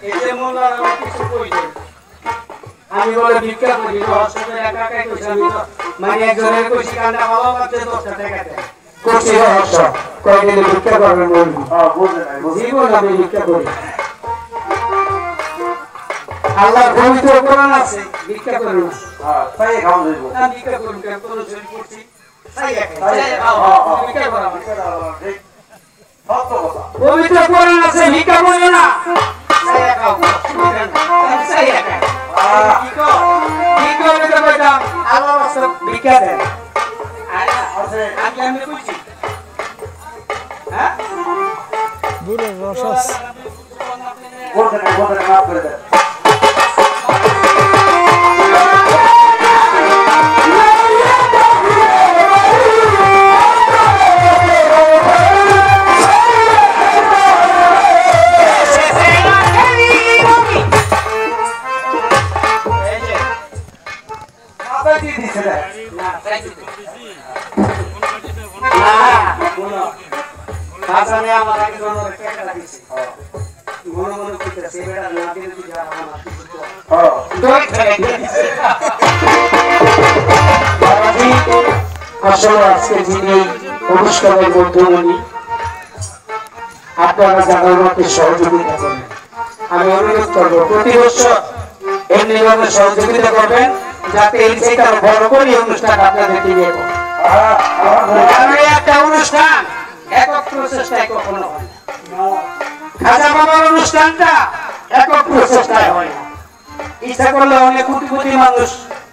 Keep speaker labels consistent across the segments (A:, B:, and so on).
A: এতে মোল্লা আমার কিছু কইছে আমি বলে ভিক্ষা করি হসপিটালে একা একাই কইছি আমি তো মানে একজনের কইছি কান্না বাবা বাচ্চা 10 টাকা দেয় কইছি রহস্য কই দিলে ভিক্ষা করবেন বলবি হ্যাঁ বুঝে নাই জীবন আমি ভিক্ষা করি আল্লাহ পবিত্র কোরআন আছে ভিক্ষা করুন হ্যাঁ তাই খাওয়া যাইব না ভিক্ষা করুন কেন কোন শরীর পড়ছি তাই ভিক্ষা করা ঠিক সত্য কথা পবিত্র কোরআন আছে ভিক্ষা করিও না তাই খাও তাই খাও কি কো ভিক্ষা বেটা আল্লাহ রাস্তা ভিক্ষা দেন আরে আছে আমি কইছি হ্যাঁ
B: বুড়ো রসস
A: বলতে মাফ করে দেন Kasarnya apa lagi sono kayak tadi sih. Ngono-ngono kita sebeda nanti itu jangan mati itu. Oh. Jadi আসলে আজকে যিনি অনুষ্ঠানের মধ্যমণি আপনারা জানানোকে সহযোগিতা করবেন আমি অনুরোধ করব প্রতি বছর এমনিভাবে সহযোগিতা করবেন যাতে এই থেকে বড় করে অনুষ্ঠান আপনাদেরকে দেব একটা অনুষ্ঠান একক প্রচেষ্টায় কখনো হয় না খাজা বাবার অনুষ্ঠানটা একক প্রচেষ্টায় হয় না ইচ্ছা করলে অনেক কোটি কোটি মানুষ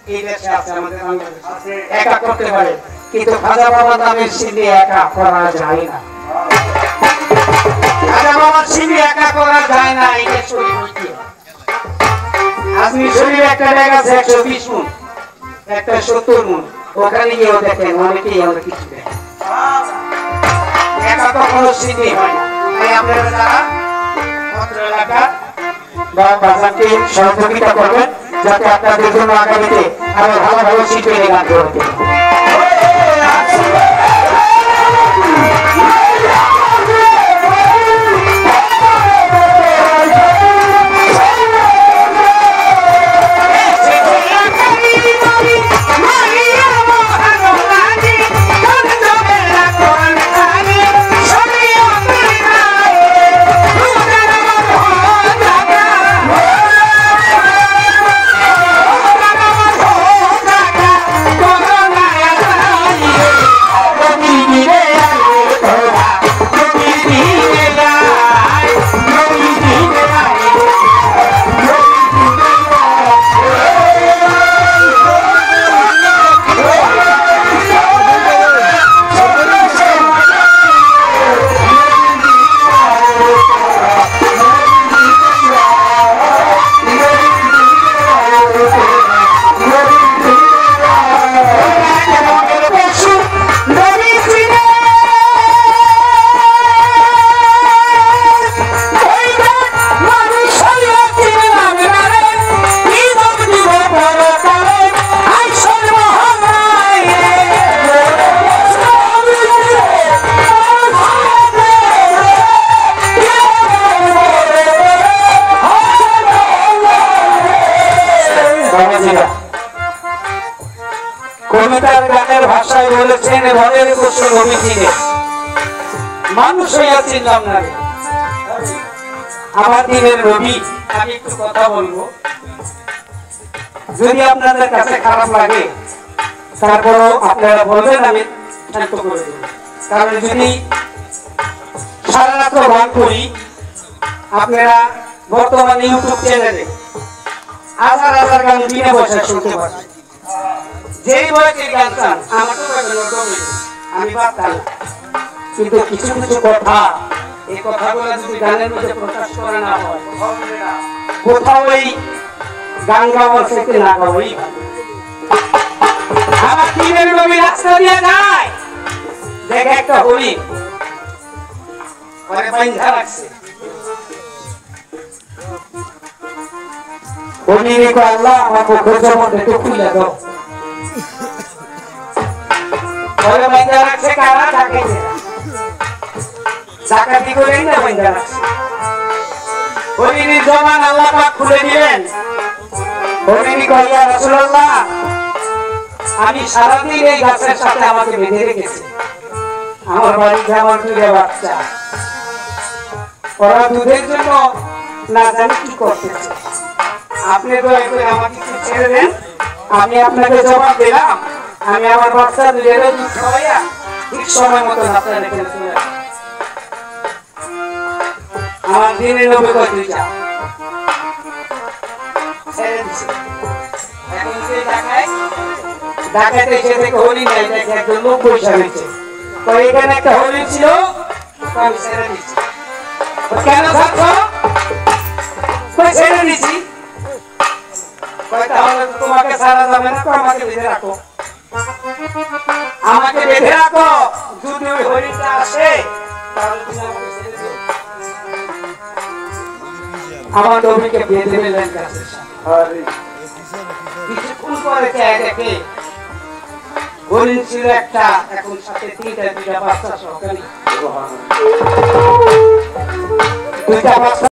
A: এই দেশে আছে আমাদের বাংলাদেশে একা করতে পারে কিন্তু খাজা বাবার নামের সিঁড়ি একা করা যায় না খাজা বাবার সিঁড়ি একা করা যায় না এটা শরীর হইতে আজমি শরীর একটা জায়গা আছে 120 মণ একটা 70 মণ ওখানে গিয়েও দেখেন অনেকেই আমরা কিছু দেখেন একা কখনো সিঁড়ি হয় না তাই আপনারা যারা অত্র এলাকা বা বাজারকে সহযোগিতা করবেন যাতে আপনাদের জন্য আগামীতে আরো ভালো ভালো শিল্পীর গান করতে মানুষ হইয়া চিনলাম না আমার দিনের রবি আমি একটু কথা বলবো যদি আপনাদের কাছে খারাপ লাগে তারপরও আপনারা বলবেন আমি শান্ত করে দেব কারণ যদি সারা রাত গান করি আপনারা বর্তমানে ইউটিউব চ্যানেলে হাজার হাজার গান বিনা পয়সা শুনতে পারেন যেই বয়সে গান চান আমার তো আমি পারতাম কিন্তু কিছু কিছু কথা এই কথাগুলো যদি গানের মধ্যে প্রকাশ করা না হয় কোথাও ওই গান গাওয়ার থেকে না গাওয়াই আমার দিনের নবী রাস্তা দিয়ে যায় দেখে একটা হরিণ পরে বাইন্ধা রাখছে হরিণে কয় আল্লাহ আমাকে খোঁজার মধ্যে একটু খুলে দাও পরে বাইন্ধা রাখছে কারা ডাকাইছে ডাকাতি করে না বাইন্ধা রাখছে হরিণীর জবান আল্লাহ পাক খুলে দিলেন। হরিণী কয়, ইয়া রাসূলুল্লাহ, আমি সারাদিন এই গাছের সাথে আমাকে বেঁধে রেখেছি। আমার বাড়িতে আমার দুইটা বাচ্চা, ওরা দুধের জন্য না জানি কি করতেছে। আপনি দয়া করে আমাকে একটু ছেড়ে দেন, আমি আপনাকে জবাব দিলাম, আমি আমার বাচ্চা দুধের দুধ খাওয়াইয়া ঠিক সময় মতো আপনার এখানে চলে আসবো। আমার দিনে 90 দুইটা ছেড়ে দিছে। এখন যে ঢাকাতে এসে দেখে হরিণ নাই, দেখে একজন লোক বসে রয়েছে। তো এখানে একটা হরিণ ছিল, আমি ছেড়ে দিচ্ছি। কেন থাকছো? ছেড়ে দিচ্ছি। তাহলে তোমাকে ছাড়া যাবে না, আমাকে বেঁধে রাখো, আমাকে বেঁধে রাখো। যদি ওই হরিণটা আসে তাহলে তুমি আমাকে ছেড়ে দিও। আমার নবীকে বেঁধে নিলেন গাছের সাথে। কিছুক্ষণ পরে দেখে হরিণ ছিল একটা, এখন সাথে দুইটা বাচ্চা সহকারী, দুইটা বাচ্চা